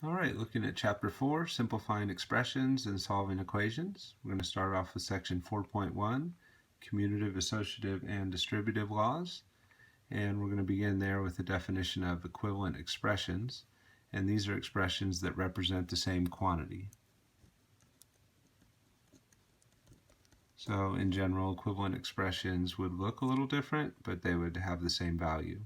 All right, looking at Chapter 4, Simplifying Expressions and Solving Equations. We're going to start off with Section 4.1, Commutative, Associative, and Distributive Laws. And we're going to begin there with the definition of equivalent expressions. And these are expressions that represent the same quantity. So in general, equivalent expressions would look a little different, but they would have the same value.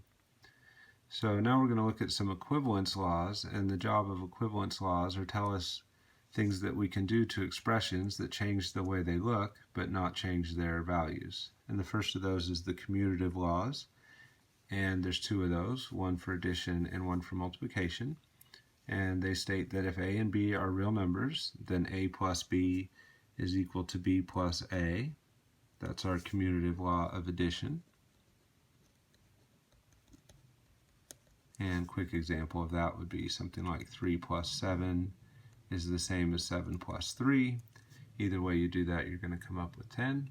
So now we're going to look at some equivalence laws, and the job of equivalence laws are tell us things that we can do to expressions that change the way they look, but not change their values. And the first of those is the commutative laws, and there's two of those, one for addition and one for multiplication. And they state that if a and b are real numbers, then a plus b is equal to b plus a. That's our commutative law of addition. And a quick example of that would be something like 3 plus 7 is the same as 7 plus 3. Either way you do that, you're going to come up with 10.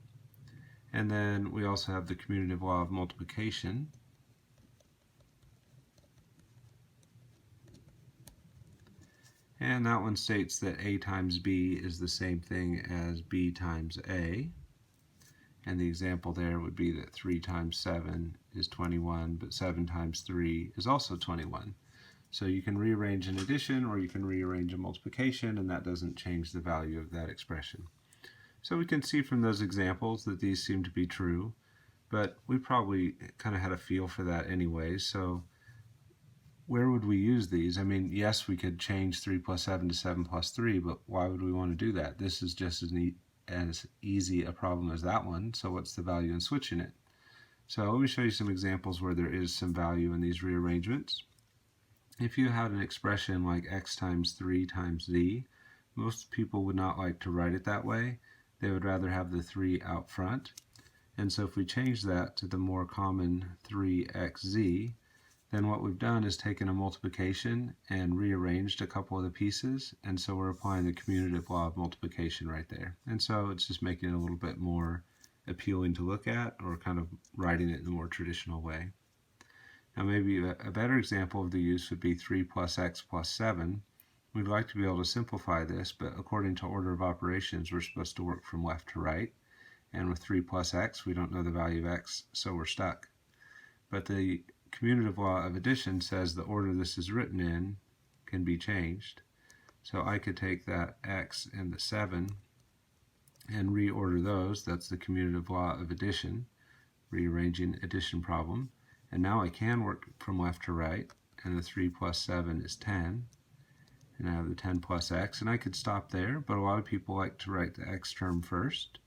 And then we also have the commutative law of multiplication. And that one states that a times b is the same thing as b times a. And the example there would be that 3 times 7 is 21, but 7 times 3 is also 21. So you can rearrange an addition or you can rearrange a multiplication, and that doesn't change the value of that expression. So we can see from those examples that these seem to be true, but we probably kind of had a feel for that anyway. So where would we use these? I mean, yes, we could change 3 plus 7 to 7 plus 3, but why would we want to do that? This is just as easy a problem as that one, so what's the value in switching it? So let me show you some examples where there is some value in these rearrangements. If you had an expression like x times 3 times z, most people would not like to write it that way. They would rather have the 3 out front. And so if we change that to the more common 3xz, then what we've done is taken a multiplication and rearranged a couple of the pieces, and so we're applying the commutative law of multiplication right there. And so it's just making it a little bit more appealing to look at, or kind of writing it in a more traditional way. Now maybe a better example of the use would be 3 plus x plus 7. We'd like to be able to simplify this, but according to order of operations, we're supposed to work from left to right. And with 3 plus x, we don't know the value of x, so we're stuck. But the commutative law of addition says the order this is written in can be changed. So I could take that x and the 7 and reorder those. That's the commutative law of addition, rearranging addition problem. And now I can work from left to right, and the 3 plus 7 is 10. And I have the 10 plus x, and I could stop there, but a lot of people like to write the x term first.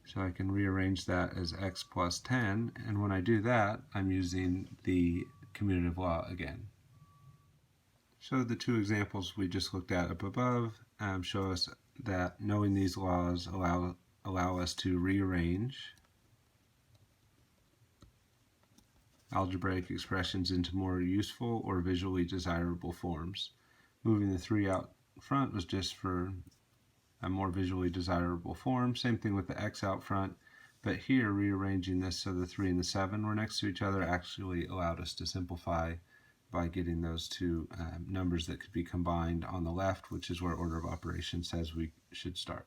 So I can rearrange that as x plus 10, and when I do that, I'm using the commutative law again. So the two examples we just looked at up above show us that knowing these laws allow us to rearrange algebraic expressions into more useful or visually desirable forms. Moving the 3 out front was just for a more visually desirable form. Same thing with the x out front, but here rearranging this so the 3 and the 7 were next to each other actually allowed us to simplify by getting those two numbers that could be combined on the left, which is where order of operations says we should start.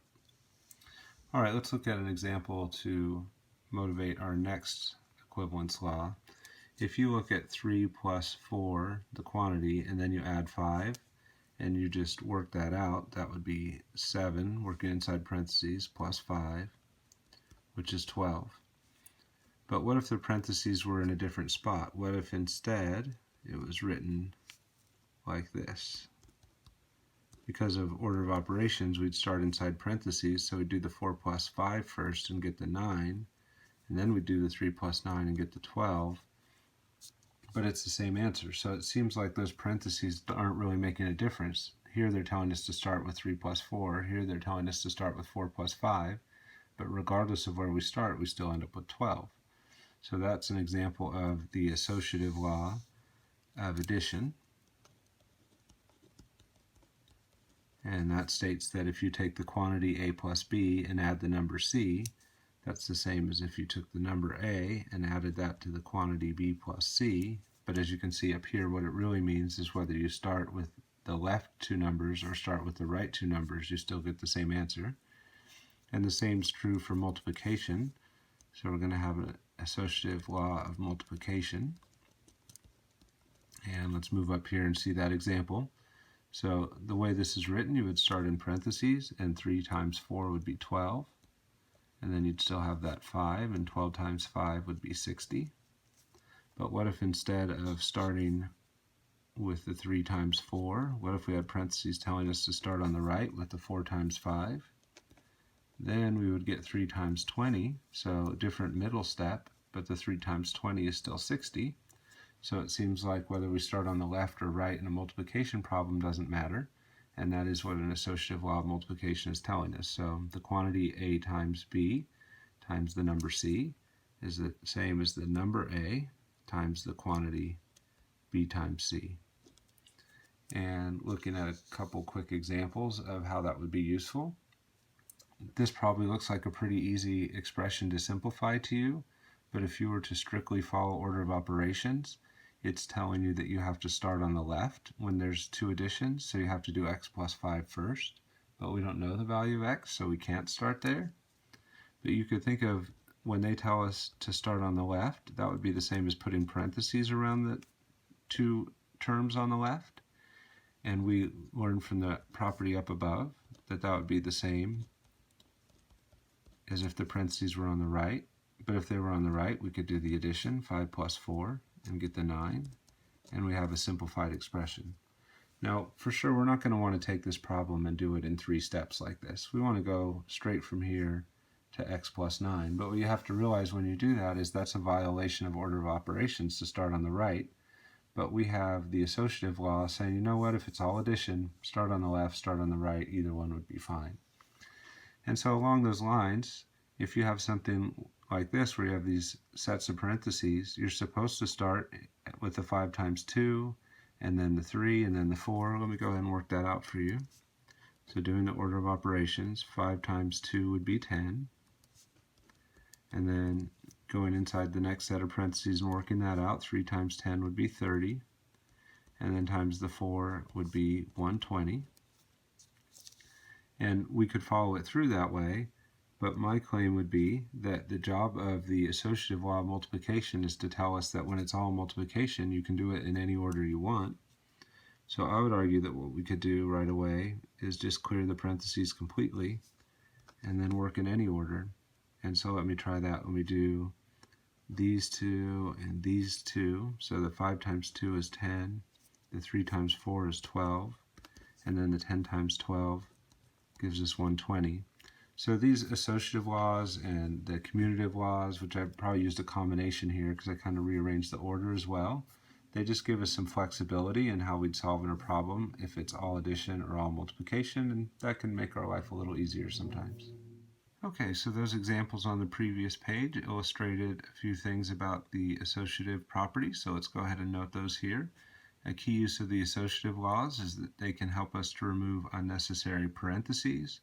All right, let's look at an example to motivate our next equivalence law. If you look at 3 plus 4, the quantity, and then you add 5, and you just work that out, that would be 7, working inside parentheses, plus 5, which is 12. But what if the parentheses were in a different spot? What if instead it was written like this? Because of order of operations, we'd start inside parentheses, so we'd do the 4 plus 5 first and get the 9, and then we'd do the 3 plus 9 and get the 12. But it's the same answer. So it seems like those parentheses aren't really making a difference. Here they're telling us to start with 3 plus 4. Here they're telling us to start with 4 plus 5. But regardless of where we start, we still end up with 12. So that's an example of the associative law of addition. And that states that if you take the quantity a plus b and add the number c, that's the same as if you took the number a and added that to the quantity b plus c. But as you can see up here, what it really means is whether you start with the left two numbers or start with the right two numbers, you still get the same answer. And the same is true for multiplication. So we're going to have an associative law of multiplication. And let's move up here and see that example. So the way this is written, you would start in parentheses, and 3 times 4 would be 12. And then you'd still have that 5, and 12 times 5 would be 60. But what if instead of starting with the 3 times 4, what if we had parentheses telling us to start on the right with the 4 times 5? Then we would get 3 times 20, so different middle step, but the 3 times 20 is still 60. So it seems like whether we start on the left or right in a multiplication problem doesn't matter, and that is what an associative law of multiplication is telling us. So the quantity A times B times the number C is the same as the number A times the quantity B times C. And looking at a couple quick examples of how that would be useful. This probably looks like a pretty easy expression to simplify to you, but if you were to strictly follow order of operations, it's telling you that you have to start on the left when there's two additions, so you have to do x plus 5 first, but we don't know the value of x, so we can't start there. But you could think of when they tell us to start on the left, that would be the same as putting parentheses around the two terms on the left, and we learned from the property up above that that would be the same as if the parentheses were on the right. But if they were on the right, we could do the addition, 5 plus 4, and get the 9, and we have a simplified expression. Now, for sure, we're not going to want to take this problem and do it in 3 steps like this. We want to go straight from here to x plus 9, but what you have to realize when you do that is that's a violation of order of operations to start on the right, but we have the associative law saying, you know what, if it's all addition, start on the left, start on the right, either one would be fine. And so along those lines, if you have something like this where you have these sets of parentheses, you're supposed to start with the 5 times 2, and then the 3, and then the 4. Let me go ahead and work that out for you. So doing the order of operations, 5 times 2 would be 10. And then going inside the next set of parentheses and working that out, 3 times 10 would be 30. And then times the 4 would be 120. And we could follow it through that way, but my claim would be that the job of the associative law of multiplication is to tell us that when it's all multiplication, you can do it in any order you want. So I would argue that what we could do right away is just clear the parentheses completely and then work in any order. And so let me try that when we do these two and these two. So the 5 times 2 is 10, the 3 times 4 is 12, and then the 10 times 12 gives us 120. So these associative laws and the commutative laws, which I probably used a combination here because I kind of rearranged the order as well, they just give us some flexibility in how we'd solve in a problem if it's all addition or all multiplication, and that can make our life a little easier sometimes. Okay, so those examples on the previous page illustrated a few things about the associative property, so let's go ahead and note those here. A key use of the associative laws is that they can help us to remove unnecessary parentheses,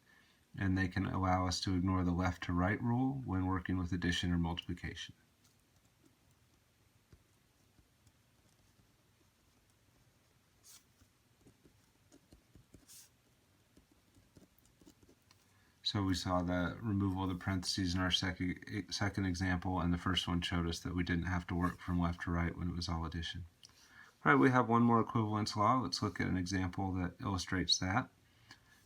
and they can allow us to ignore the left to right rule when working with addition or multiplication. So we saw the removal of the parentheses in our second example, and the first one showed us that we didn't have to work from left to right when it was all addition. All right, we have one more equivalence law. Let's look at an example that illustrates that.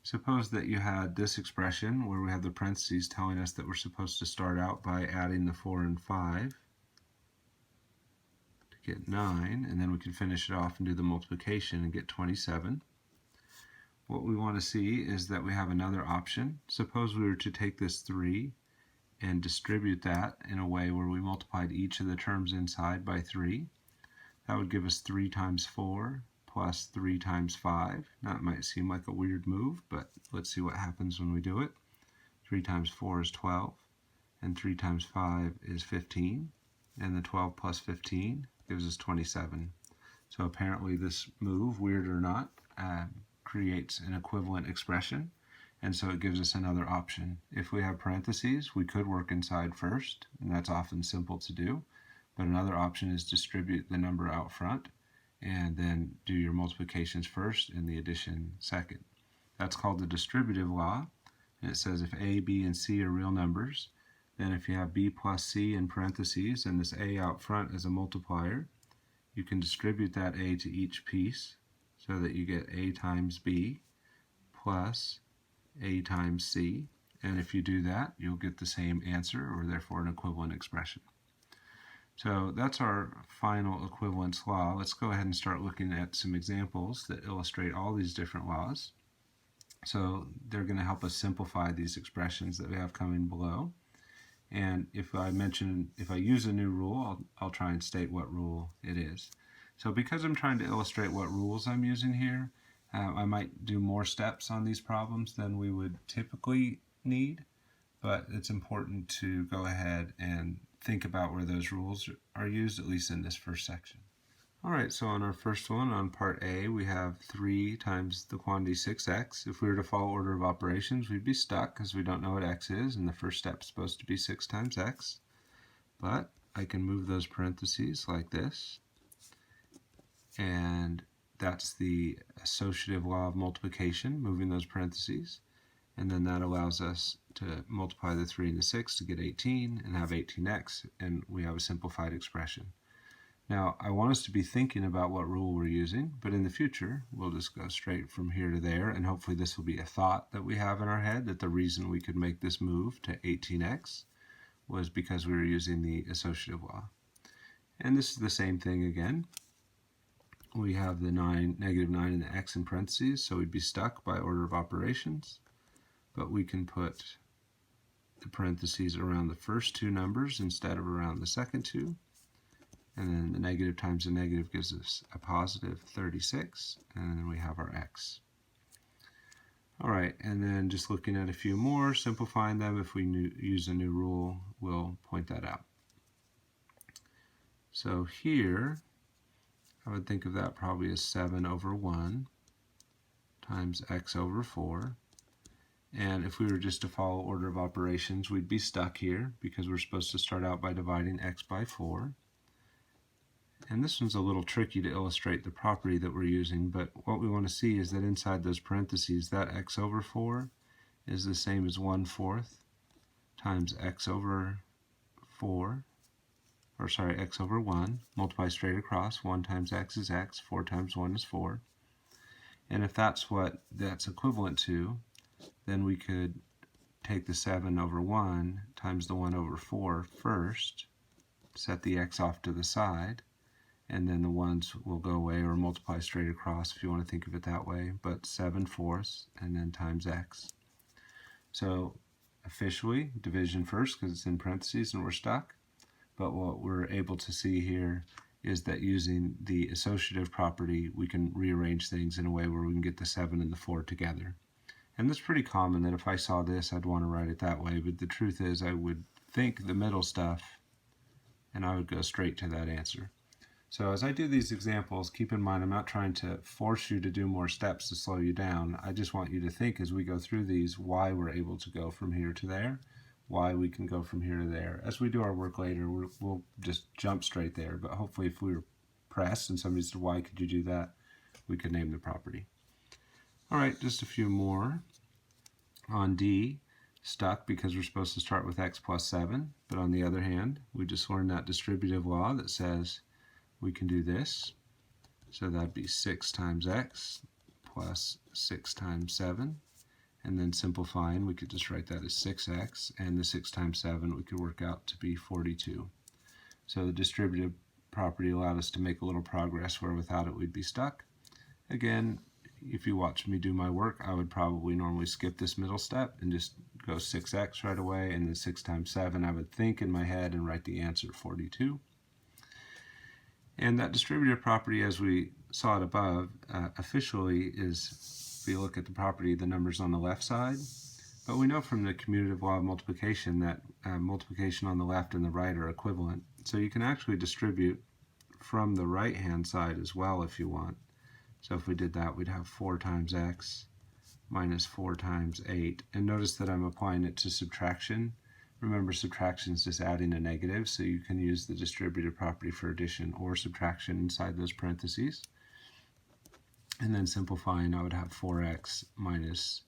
Suppose that you had this expression where we have the parentheses telling us that we're supposed to start out by adding the 4 and 5 to get 9, and then we can finish it off and do the multiplication and get 27. What we want to see is that we have another option. Suppose we were to take this 3 and distribute that in a way where we multiplied each of the terms inside by 3. That would give us 3 times 4 plus 3 times 5. Now it might seem like a weird move, but let's see what happens when we do it. 3 times 4 is 12, and 3 times 5 is 15, and the 12 plus 15 gives us 27. So apparently this move, weird or not, creates an equivalent expression, and so it gives us another option. If we have parentheses, we could work inside first, and that's often simple to do, but another option is distribute the number out front and then do your multiplications first and the addition second. That's called the distributive law, and it says if a, b, and c are real numbers, then if you have b plus c in parentheses and this a out front as a multiplier, you can distribute that a to each piece so that you get a times b plus a times c, and if you do that, you'll get the same answer, or therefore an equivalent expression. So that's our final equivalence law. Let's go ahead and start looking at some examples that illustrate all these different laws. So they're going to help us simplify these expressions that we have coming below. And if I use a new rule, I'll try and state what rule it is. So because I'm trying to illustrate what rules I'm using here, I might do more steps on these problems than we would typically need, but it's important to go ahead and think about where those rules are used, at least in this first section. Alright, so on our first one, on part A, we have 3 times the quantity 6x. If we were to follow order of operations, we'd be stuck because we don't know what x is, and the first step is supposed to be 6 times x. But I can move those parentheses like this, and that's the associative law of multiplication, moving those parentheses. And then that allows us to multiply the 3 and the 6 to get 18 and have 18x, and we have a simplified expression. Now, I want us to be thinking about what rule we're using, but in the future, we'll just go straight from here to there, and hopefully this will be a thought that we have in our head, that the reason we could make this move to 18x was because we were using the associative law. And this is the same thing again. We have the negative 9 and the x in parentheses, so we'd be stuck by order of operations, but we can put the parentheses around the first two numbers instead of around the second two. And then the negative times the negative gives us a positive 36, and then we have our x. Alright, and then just looking at a few more, simplifying them, if we use a new rule, we'll point that out. So here, I would think of that probably as 7 over 1 times x over 4. And if we were just to follow order of operations, we'd be stuck here because we're supposed to start out by dividing x by 4. And this one's a little tricky to illustrate the property that we're using, but what we want to see is that inside those parentheses, that x over 4 is the same as 1/4 times x over 1, multiply straight across. 1 times x is x, 4 times 1 is 4. And if that's what that's equivalent to, then we could take the 7 over 1 times the 1 over 4 first, set the x off to the side, and then the 1's will go away, or multiply straight across if you want to think of it that way, but 7/4 and then times x. So officially, division first because it's in parentheses and we're stuck, but what we're able to see here is that using the associative property, we can rearrange things in a way where we can get the 7 and the 4 together. And that's pretty common, that if I saw this, I'd want to write it that way, but the truth is I would think the middle stuff, and I would go straight to that answer. So as I do these examples, keep in mind I'm not trying to force you to do more steps to slow you down. I just want you to think as we go through these why we're able to go from here to there, why we can go from here to there. As we do our work later, we'll just jump straight there, but hopefully if we were pressed and somebody said, why could you do that, we could name the property. Alright, just a few more. On D, stuck because we're supposed to start with x plus 7, but on the other hand, we just learned that distributive law that says we can do this. So that'd be 6 times x plus 6 times 7. And then simplifying, we could just write that as 6x, and the 6 times 7 we could work out to be 42. So the distributive property allowed us to make a little progress where without it we'd be stuck. Again, if you watch me do my work, I would probably normally skip this middle step and just go 6x right away, and then 6 times 7 I would think in my head and write the answer 42. And that distributive property, as we saw it above, officially is, if you look at the property, the numbers on the left side. But we know from the commutative law of multiplication that multiplication on the left and the right are equivalent. So you can actually distribute from the right-hand side as well if you want. So if we did that, we'd have 4 times x minus 4 times 8. And notice that I'm applying it to subtraction. Remember, subtraction is just adding a negative, so you can use the distributive property for addition or subtraction inside those parentheses. And then simplifying, I would have 4x minus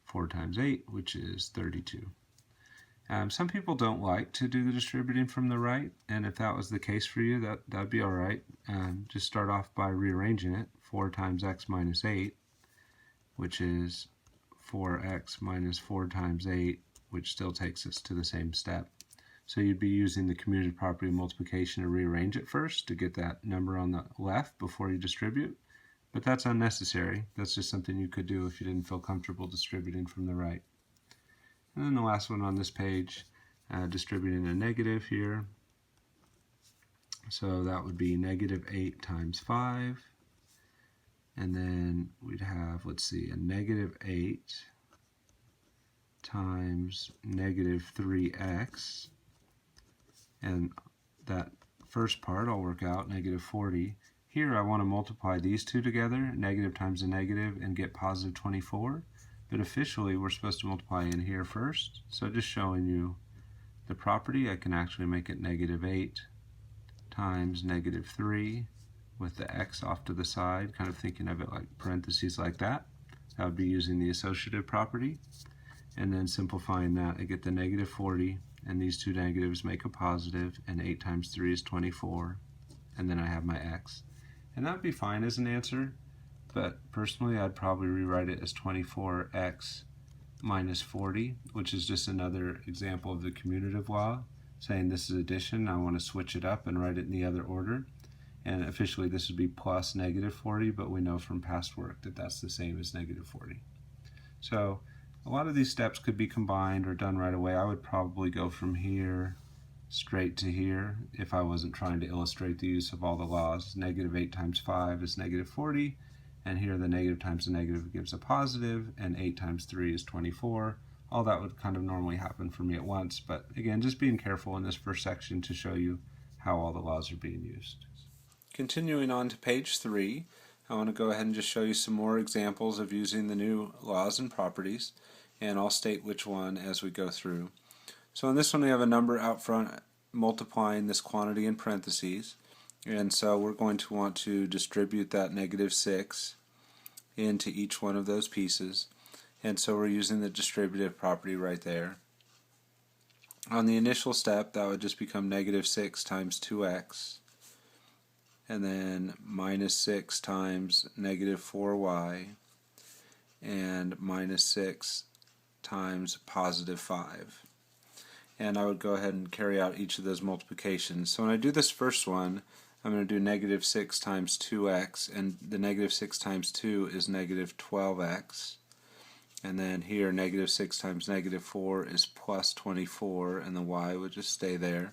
4 times 8, which is 32. Some people don't like to do the distributing from the right, and if that was the case for you, that'd be all right. Just start off by rearranging it. 4 times x minus 8, which is 4x minus 4 times 8, which still takes us to the same step. So you'd be using the commutative property of multiplication to rearrange it first to get that number on the left before you distribute. But that's unnecessary. That's just something you could do if you didn't feel comfortable distributing from the right. And then the last one on this page, distributing a negative here. So that would be negative 8 times 5. And then we'd have, let's see, a negative 8 times negative 3x. And that first part I'll work out, negative 40. Here I want to multiply these two together, negative times a negative, and get positive 24. But officially we're supposed to multiply in here first. So just showing you the property, I can actually make it negative 8 times negative 3 with the x off to the side, kind of thinking of it like parentheses like that. That would be using the associative property. And then simplifying that, I get the negative 40, and these two negatives make a positive, and 8 times 3 is 24, and then I have my x. And that would be fine as an answer, but personally I'd probably rewrite it as 24x minus 40, which is just another example of the commutative law, saying this is addition, I want to switch it up and write it in the other order. And officially this would be plus negative 40, but we know from past work that that's the same as negative 40. So a lot of these steps could be combined or done right away. I would probably go from here straight to here if I wasn't trying to illustrate the use of all the laws. Negative 8 times 5 is negative 40, and here the negative times the negative gives a positive, and 8 times 3 is 24. All that would kind of normally happen for me at once, but again, just being careful in this first section to show you how all the laws are being used. Continuing on to page 3, I want to go ahead and just show you some more examples of using the new laws and properties, and I'll state which one as we go through. So in this one we have a number out front multiplying this quantity in parentheses, and so we're going to want to distribute that negative 6 into each one of those pieces, and so we're using the distributive property right there. On the initial step, that would just become negative 6 times 2x, and then minus 6 times negative 4y, and minus 6 times positive 5. And I would go ahead and carry out each of those multiplications. So when I do this first one, I'm going to do negative 6 times 2x, and the negative 6 times 2 is negative 12x. And then here, negative 6 times negative 4 is plus 24, and the y would just stay there.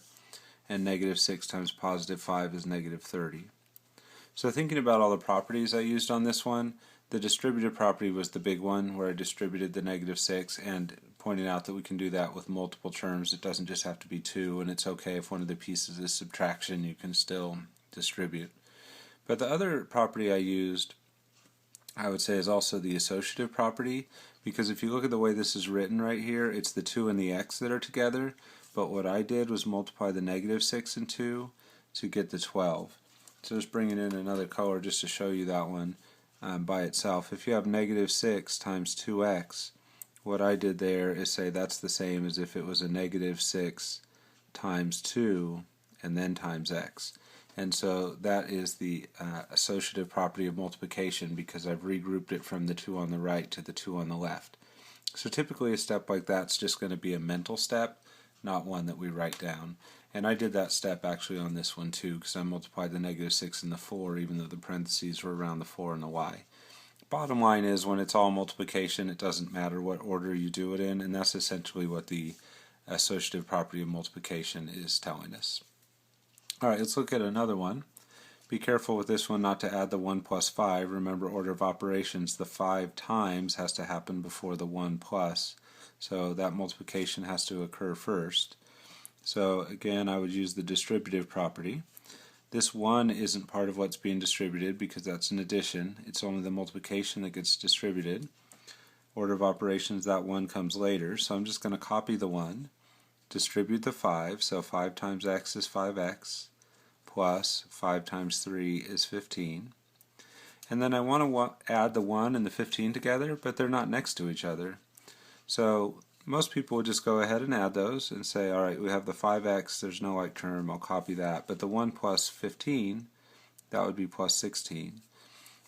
And negative 6 times positive 5 is negative 30. So thinking about all the properties I used on this one, the distributive property was the big one where I distributed the negative 6, and pointing out that we can do that with multiple terms. It doesn't just have to be 2, and it's okay if one of the pieces is subtraction, you can still distribute. But the other property I used, I would say, is also the associative property, because if you look at the way this is written right here, it's the 2 and the x that are together, but what I did was multiply the negative 6 and 2 to get the 12. So just bringing in another color just to show you that one by itself. If you have negative 6 times 2x, what I did there is say that's the same as if it was a negative 6 times 2 and then times x. And so that is the associative property of multiplication, because I've regrouped it from the 2 on the right to the 2 on the left. So typically a step like that's just going to be a mental step, not one that we write down. And I did that step actually on this one too, because I multiplied the negative 6 and the 4, even though the parentheses were around the 4 and the y. Bottom line is, when it's all multiplication, it doesn't matter what order you do it in, and that's essentially what the associative property of multiplication is telling us. Alright, let's look at another one. Be careful with this one not to add the 1 plus 5. Remember, order of operations, the 5 times has to happen before the 1 plus, so that multiplication has to occur first. So again, I would use the distributive property. This 1 isn't part of what's being distributed because that's an addition. It's only the multiplication that gets distributed. Order of operations, that 1 comes later, so I'm just going to copy the 1, distribute the 5, so 5 times x is 5x, plus 5 times 3 is 15. And then I want to add the 1 and the 15 together, but they're not next to each other. So most people would just go ahead and add those and say, all right, we have the 5x, there's no like term, I'll copy that. But the 1 plus 15, that would be plus 16.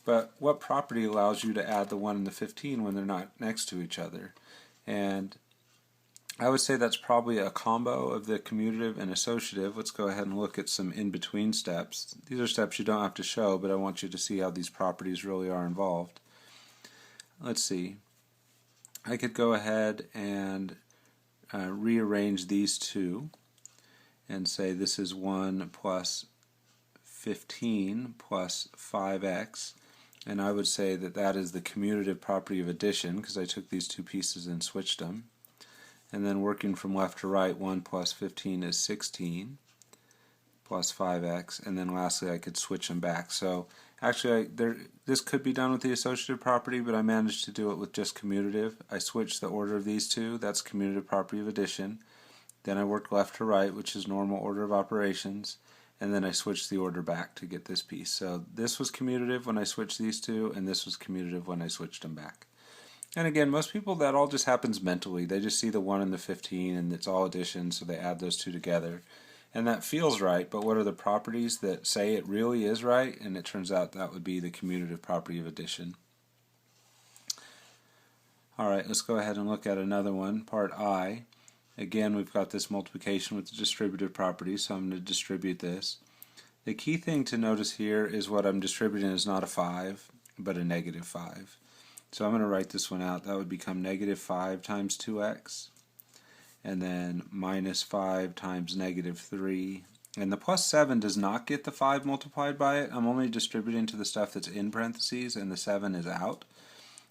But what property allows you to add the 1 and the 15 when they're not next to each other? And I would say that's probably a combo of the commutative and associative. Let's go ahead and look at some in-between steps. These are steps you don't have to show, but I want you to see how these properties really are involved. Let's see. I could go ahead and rearrange these two and say this is 1 plus 15 plus 5x, and I would say that that is the commutative property of addition because I took these two pieces and switched them. And then working from left to right, 1 plus 15 is 16 plus 5x, and then lastly I could switch them back. So actually this could be done with the associative property, but I managed to do it with just commutative. I switched the order of these two, that's commutative property of addition. Then I worked left to right, which is normal order of operations, and then I switched the order back to get this piece. So this was commutative when I switched these two, and this was commutative when I switched them back. And again, most people, that all just happens mentally. They just see the 1 and the 15 and it's all addition, so they add those two together. And that feels right, but what are the properties that say it really is right? And it turns out that would be the commutative property of addition. Alright, let's go ahead and look at another one, part I. Again, we've got this multiplication with the distributive property, so I'm going to distribute this. The key thing to notice here is what I'm distributing is not a 5, but a negative 5. So I'm going to write this one out. That would become negative 5 times 2x, and then minus 5 times negative 3. And the plus 7 does not get the 5 multiplied by it. I'm only distributing to the stuff that's in parentheses, and the 7 is out.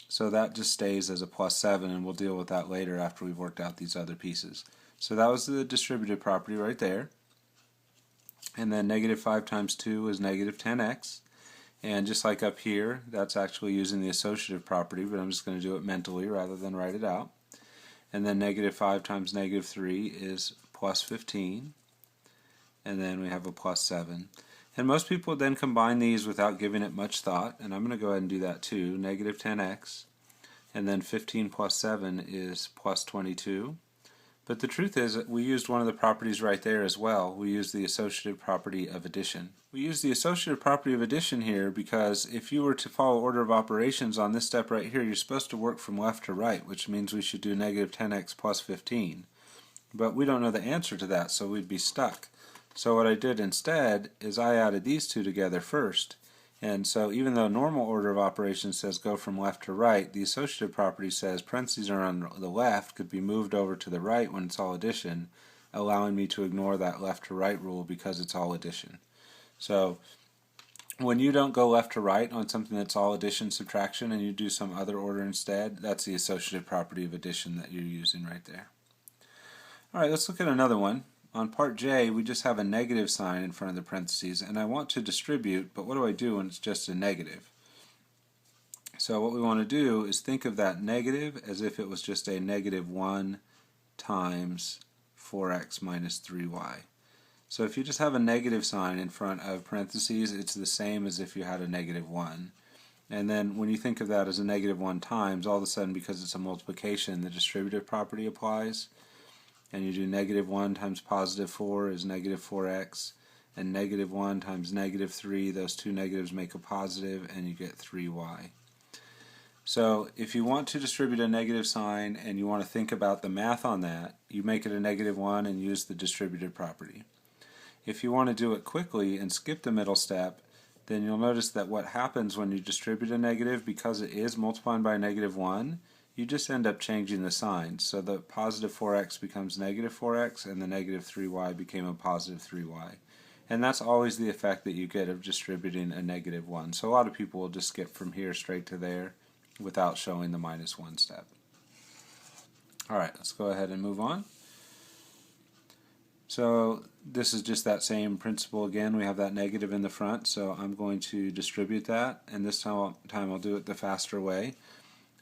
So that just stays as a plus 7, and we'll deal with that later after we've worked out these other pieces. So that was the distributive property right there. And then negative 5 times 2 is negative 10x. And just like up here, that's actually using the associative property, but I'm just going to do it mentally rather than write it out. And then negative 5 times negative 3 is plus 15. And then we have a plus 7. And most people then combine these without giving it much thought, and I'm going to go ahead and do that too. Negative 10x, and then 15 plus 7 is plus 22. But the truth is that we used one of the properties right there as well. We used the associative property of addition. We use the associative property of addition here because if you were to follow order of operations on this step right here, you're supposed to work from left to right, which means we should do negative 10x plus 15. But we don't know the answer to that, so we'd be stuck. So what I did instead is I added these two together first. And so even though normal order of operations says go from left to right, the associative property says parentheses are on the left could be moved over to the right when it's all addition, allowing me to ignore that left to right rule because it's all addition. So when you don't go left to right on something that's all addition subtraction and you do some other order instead, that's the associative property of addition that you're using right there. Alright, let's look at another one. On part J, we just have a negative sign in front of the parentheses, and I want to distribute, but what do I do when it's just a negative? So what we want to do is think of that negative as if it was just a negative 1 times 4x minus 3y. So if you just have a negative sign in front of parentheses, it's the same as if you had a negative 1. And then when you think of that as a negative 1 times, all of a sudden, because it's a multiplication, the distributive property applies. And you do negative 1 times positive 4 is negative 4x, and negative 1 times negative 3, those two negatives make a positive, and you get 3y. So if you want to distribute a negative sign and you want to think about the math on that, you make it a negative 1 and use the distributive property. If you want to do it quickly and skip the middle step, then you'll notice that what happens when you distribute a negative, because it is multiplying by a negative 1, you just end up changing the signs. So the positive 4x becomes negative 4x, and the negative 3y became a positive 3y. And that's always the effect that you get of distributing a negative 1. So a lot of people will just skip from here straight to there without showing the minus 1 step. Alright, let's go ahead and move on. So this is just that same principle again. We have that negative in the front, so I'm going to distribute that, and this time I'll do it the faster way.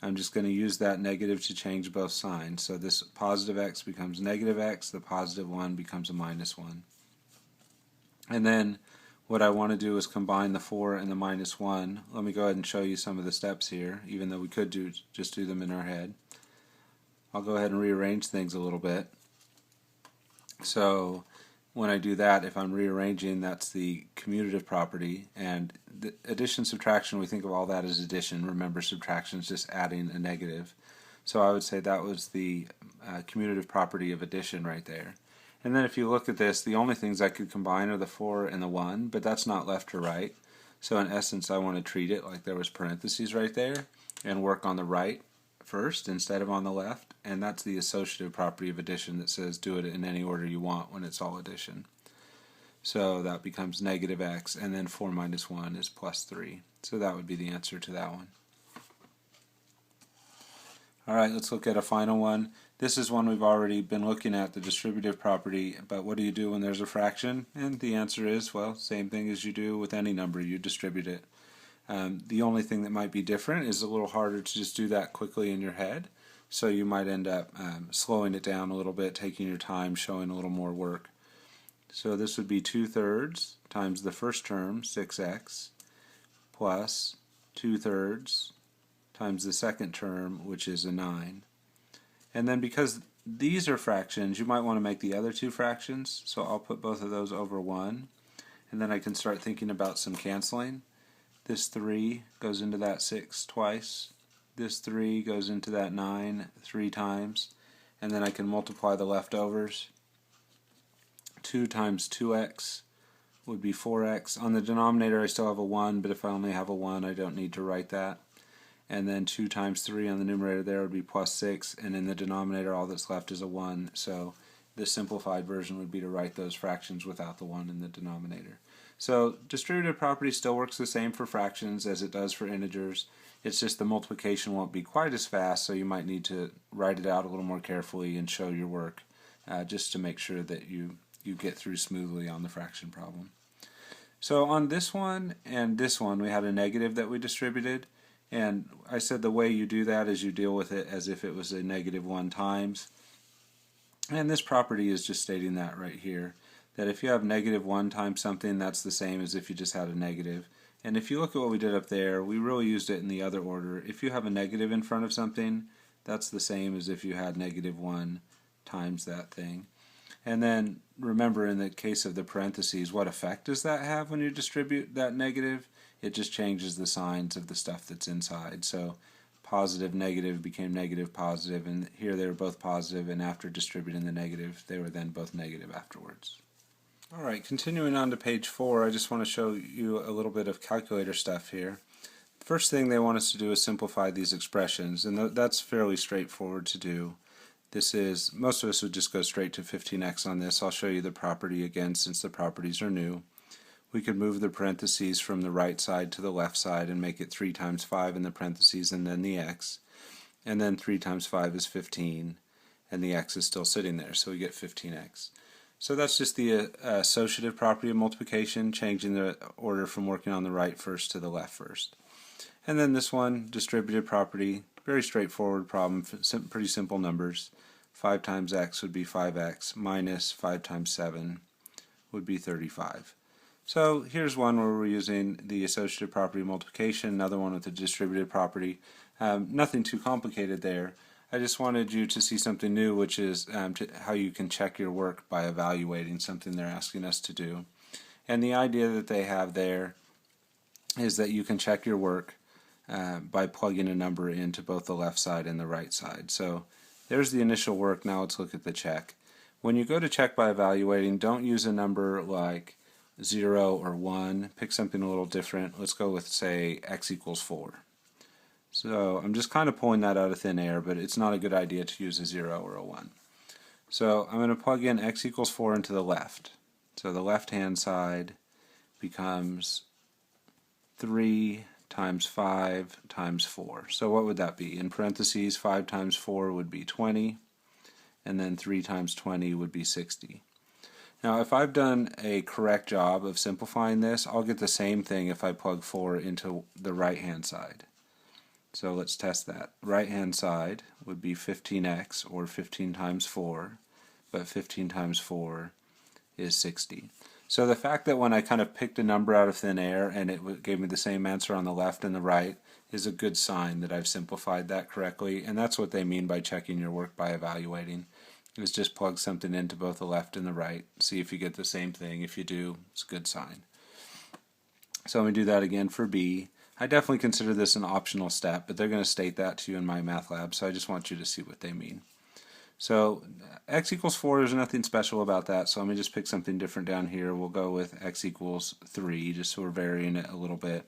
I'm just going to use that negative to change both signs. So this positive x becomes negative x, the positive 1 becomes a minus 1. And then what I want to do is combine the 4 and the minus 1. Let me go ahead and show you some of the steps here, even though we could just do them in our head. I'll go ahead and rearrange things a little bit. So when I do that, if I'm rearranging, that's the commutative property, and the addition, subtraction, we think of all that as addition. Remember, subtraction is just adding a negative. So I would say that was the commutative property of addition right there. And then if you look at this, the only things I could combine are the 4 and the 1, but that's not left or right. So in essence, I want to treat it like there was parentheses right there and work on the right first instead of on the left. And that's the associative property of addition that says do it in any order you want when it's all addition. So that becomes negative x, and then 4 minus 1 is plus 3. So that would be the answer to that one. Alright, let's look at a final one. This is one we've already been looking at, the distributive property, but what do you do when there's a fraction? And the answer is, well, same thing as you do with any number, you distribute it. The only thing that might be different is a little harder to just do that quickly in your head, so you might end up slowing it down a little bit, taking your time, showing a little more work. So this would be 2/3 times the first term, 6x, plus 2/3 times the second term, which is a 9. And then because these are fractions, you might want to make the other two fractions, so I'll put both of those over 1, and then I can start thinking about some canceling. This 3 goes into that 6 twice, this 3 goes into that 9 3 times, and then I can multiply the leftovers. 2 times 2x would be 4x. On the denominator I still have a 1, but if I only have a 1 I don't need to write that. And then 2 times 3 on the numerator there would be plus 6, and in the denominator all that's left is a 1, so the simplified version would be to write those fractions without the 1 in the denominator. So distributive property still works the same for fractions as it does for integers. It's just the multiplication won't be quite as fast, so you might need to write it out a little more carefully and show your work just to make sure that you get through smoothly on the fraction problem. So on this one and this one we had a negative that we distributed. And I said the way you do that is you deal with it as if it was a negative 1 times. And this property is just stating that right here, that if you have negative 1 times something, that's the same as if you just had a negative. And if you look at what we did up there, we really used it in the other order. If you have a negative in front of something, that's the same as if you had negative 1 times that thing. And then remember, in the case of the parentheses, what effect does that have when you distribute that negative? It just changes the signs of the stuff that's inside. So positive, negative became negative, positive, and here they were both positive, and after distributing the negative, they were then both negative afterwards. Alright, continuing on to page 4, I just want to show you a little bit of calculator stuff here. First thing they want us to do is simplify these expressions, and that's fairly straightforward to do. This is, most of us would just go straight to 15x on this. I'll show you the property again since the properties are new. We could move the parentheses from the right side to the left side and make it 3 times 5 in the parentheses and then the x. And then 3 times 5 is 15, and the x is still sitting there, so we get 15x. So that's just the associative property of multiplication, changing the order from working on the right first to the left first. And then this one, distributive property, very straightforward problem, pretty simple numbers. 5 times x would be 5x, minus 5 times 7 would be 35. So here's one where we're using the associative property of multiplication, another one with the distributive property. Nothing too complicated there. I just wanted you to see something new, which is how you can check your work by evaluating something they're asking us to do. And the idea that they have there is that you can check your work by plugging a number into both the left side and the right side. So there's the initial work. Now let's look at the check. When you go to check by evaluating, don't use a number like 0 or 1. Pick something a little different. Let's go with, say, x equals 4. So I'm just kind of pulling that out of thin air, but it's not a good idea to use a 0 or a 1. So I'm going to plug in x equals 4 into the left. So the left-hand side becomes 3 times 5 times 4. So what would that be? In parentheses, 5 times 4 would be 20, and then 3 times 20 would be 60. Now if I've done a correct job of simplifying this, I'll get the same thing if I plug 4 into the right-hand side. So let's test that. Right-hand side would be 15x, or 15 times 4, but 15 times 4 is 60. So the fact that when I kind of picked a number out of thin air and it gave me the same answer on the left and the right is a good sign that I've simplified that correctly, and that's what they mean by checking your work by evaluating, is just plug something into both the left and the right, see if you get the same thing. If you do, it's a good sign. So I'm going to do that again for B. I definitely consider this an optional step, but they're going to state that to you in my math lab, so I just want you to see what they mean. So x equals 4, there's nothing special about that, so let me just pick something different down here. We'll go with x equals 3, just so we're varying it a little bit.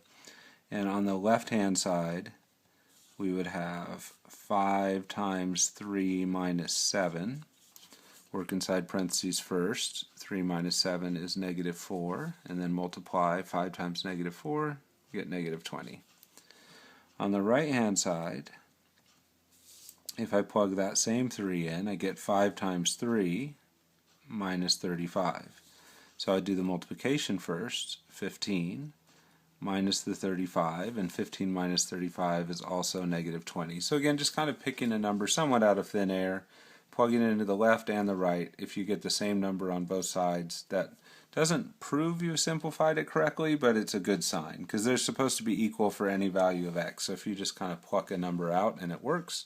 And on the left-hand side, we would have 5 times 3 minus 7. Work inside parentheses first. 3 minus 7 is negative 4, and then multiply 5 times negative 4, you get negative 20. On the right-hand side, if I plug that same 3 in, I get 5 times 3 minus 35. So I do the multiplication first, 15 minus the 35, and 15 minus 35 is also negative 20. So again, just kind of picking a number somewhat out of thin air, plugging it into the left and the right. If you get the same number on both sides, that doesn't prove you've simplified it correctly, but it's a good sign, because they're supposed to be equal for any value of x. So if you just kind of pluck a number out and it works,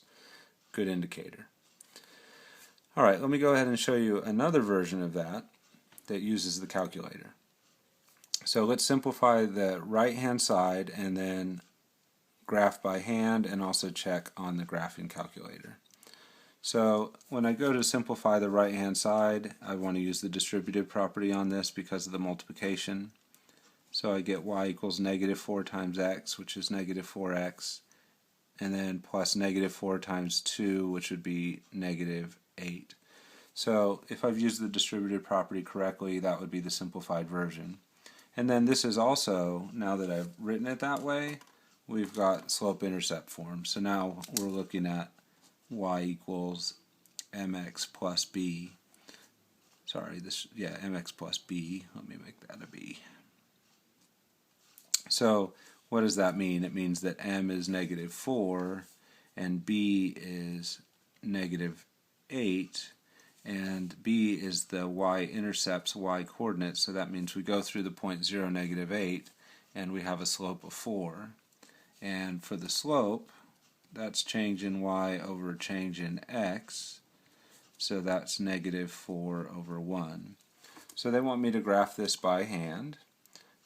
good indicator. Alright, let me go ahead and show you another version of that uses the calculator. So let's simplify the right hand side and then graph by hand and also check on the graphing calculator. So when I go to simplify the right hand side, I want to use the distributive property on this because of the multiplication. So I get y equals negative 4 times x, which is negative 4x, and then plus negative 4 times 2, which would be negative 8. So if I've used the distributive property correctly, that would be the simplified version. And then this is also, now that I've written it that way, we've got slope-intercept form. So now we're looking at y equals mx plus b. Sorry, mx plus b. Let me make that a b. So what does that mean? It means that m is negative 4 and b is negative 8. And b is the y-intercepts y-coordinate, so that means we go through the point 0, negative 8, and we have a slope of 4. And for the slope, that's change in y over change in x, so that's negative 4 over 1. So they want me to graph this by hand.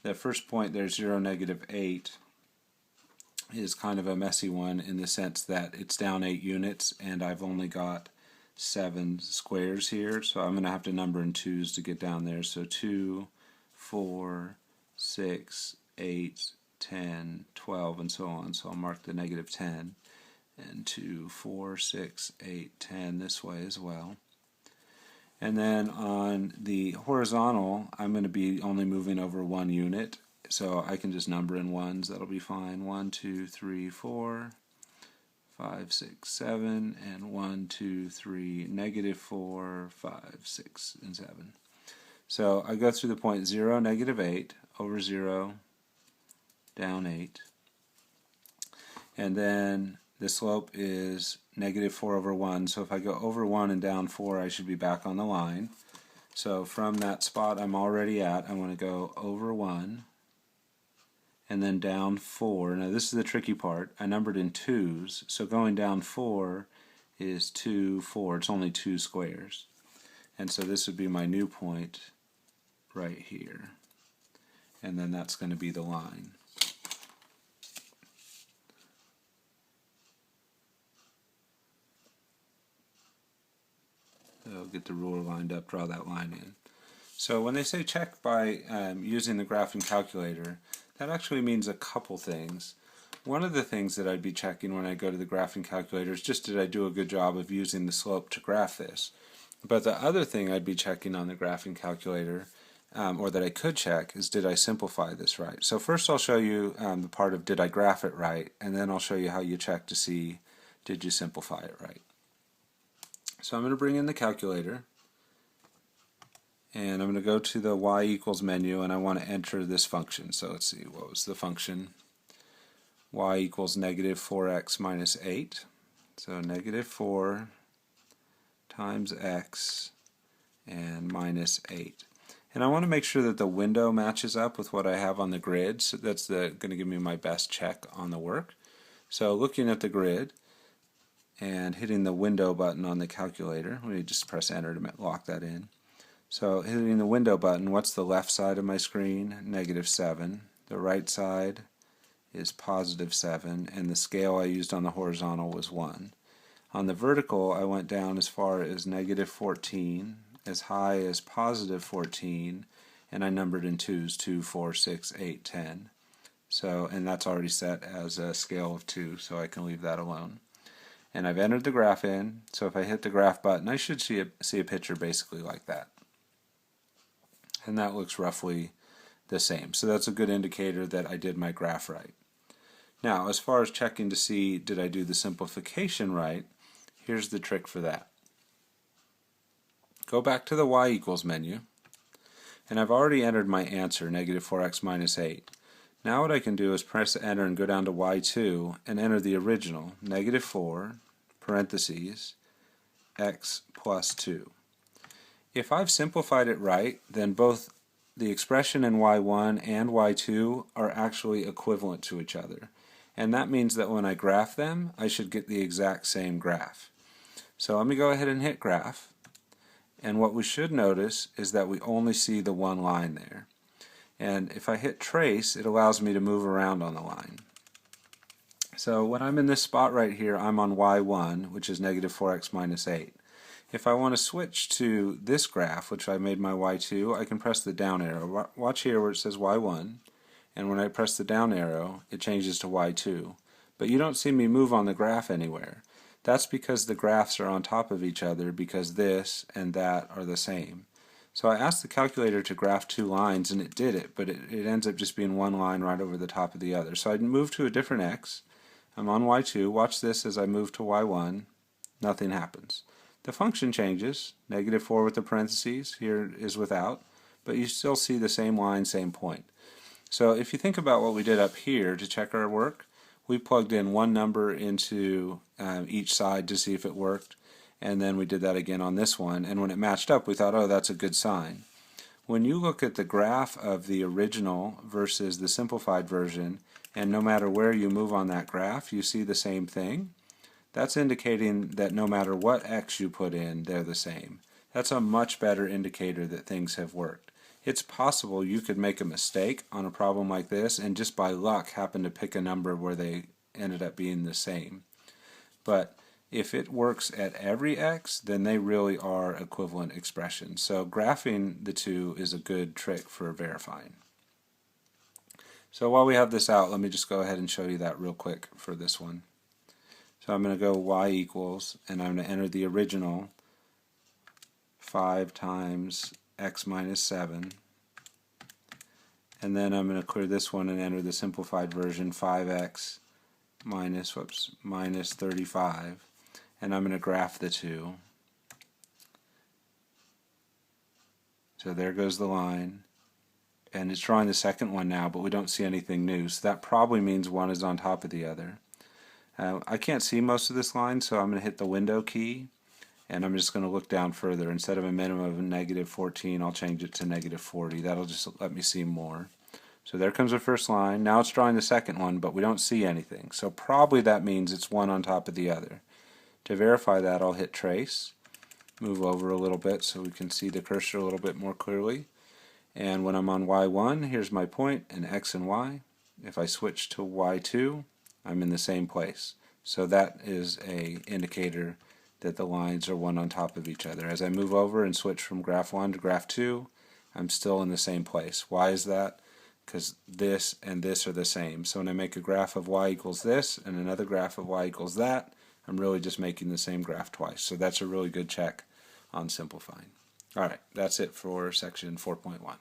The first point there, 0, negative 8, is kind of a messy one in the sense that it's down 8 units, and I've only got 7 squares here, so I'm going to have to number in 2s to get down there. So 2, 4, 6, 8, 10, 12, and so on. So I'll mark the negative 10, and 2, 4, 6, 8, 10 this way as well. And then on the horizontal, I'm going to be only moving over 1 unit, so I can just number in 1s. That'll be fine. 1, 2, 3, 4. 5, 6, 7, and 1, 2, 3, negative 4, 5, 6, and 7. So I go through the point 0, negative 8, over 0, down 8. And then the slope is negative 4 over 1, so if I go over 1 and down 4, I should be back on the line. So from that spot I'm already at, I want to go over 1, and then down 4. Now this is the tricky part. I numbered in 2s, so going down 4 is 2, 4. It's only 2 squares. And so this would be my new point right here. And then that's going to be the line. So get the ruler lined up, draw that line in. So when they say check by using the graphing calculator, that actually means a couple things. One of the things that I'd be checking when I go to the graphing calculator is just did I do a good job of using the slope to graph this. But the other thing I'd be checking on the graphing calculator, or that I could check, is did I simplify this right. So first I'll show you the part of did I graph it right, and then I'll show you how you check to see did you simplify it right. So I'm going to bring in the calculator, and I'm going to go to the y equals menu, and I want to enter this function. So let's see, what was the function? Y equals negative 4x minus 8. So negative 4 times x and minus 8. And I want to make sure that the window matches up with what I have on the grid, so that's going to give me my best check on the work. So looking at the grid and hitting the window button on the calculator, let me just press enter to lock that in. So hitting the window button, what's the left side of my screen? -7. The right side is +7, and the scale I used on the horizontal was 1. On the vertical, I went down as far as -14, as high as +14, and I numbered in 2s, 2, 4, 6, 8, 10. So, and that's already set as a scale of 2, so I can leave that alone. And I've entered the graph in, so if I hit the graph button, I should see a picture basically like that. And that looks roughly the same. So that's a good indicator that I did my graph right. Now, as far as checking to see did I do the simplification right, here's the trick for that. Go back to the y equals menu, and I've already entered my answer, -4x minus 8. Now what I can do is press enter and go down to y2 and enter the original, -4, parentheses, x plus 2. If I've simplified it right, then both the expression in y1 and y2 are actually equivalent to each other. And that means that when I graph them, I should get the exact same graph. So let me go ahead and hit graph. And what we should notice is that we only see the one line there. And if I hit trace, it allows me to move around on the line. So when I'm in this spot right here, I'm on y1, which is -4x minus 8. If I want to switch to this graph, which I made my y2, I can press the down arrow. Watch here where it says y1, and when I press the down arrow, it changes to y2. But you don't see me move on the graph anywhere. That's because the graphs are on top of each other, because this and that are the same. So I asked the calculator to graph 2 lines, and it did it, but it ends up just being one line right over the top of the other. So I move to a different x. I'm on y2. Watch this as I move to y1. Nothing happens. The function changes, -4 with the parentheses, here is without, but you still see the same line, same point. So if you think about what we did up here to check our work, we plugged in one number into each side to see if it worked, and then we did that again on this one, and when it matched up we thought, oh, that's a good sign. When you look at the graph of the original versus the simplified version, and no matter where you move on that graph, you see the same thing, that's indicating that no matter what x you put in, they're the same. That's a much better indicator that things have worked. It's possible you could make a mistake on a problem like this and just by luck happen to pick a number where they ended up being the same. But if it works at every x, then they really are equivalent expressions. So graphing the two is a good trick for verifying. So while we have this out, let me just go ahead and show you that real quick for this one. So I'm going to go y equals, and I'm going to enter the original 5 times x minus 7. And then I'm going to clear this one and enter the simplified version, 5x minus 35. And I'm going to graph the two. So there goes the line. And it's drawing the second one now, but we don't see anything new. So that probably means one is on top of the other. I can't see most of this line, so I'm going to hit the window key, and I'm just going to look down further. Instead of a minimum of -14, I'll change it to -40. That'll just let me see more. So there comes the first line. Now it's drawing the second one, but we don't see anything. So probably that means it's one on top of the other. To verify that, I'll hit trace, move over a little bit so we can see the cursor a little bit more clearly. And when I'm on y1, here's my point, and x and y. If I switch to y2, I'm in the same place. So that is an indicator that the lines are one on top of each other. As I move over and switch from graph 1 to graph 2, I'm still in the same place. Why is that? Because this and this are the same. So when I make a graph of y equals this and another graph of y equals that, I'm really just making the same graph twice. So that's a really good check on simplifying. Alright, that's it for section 4.1.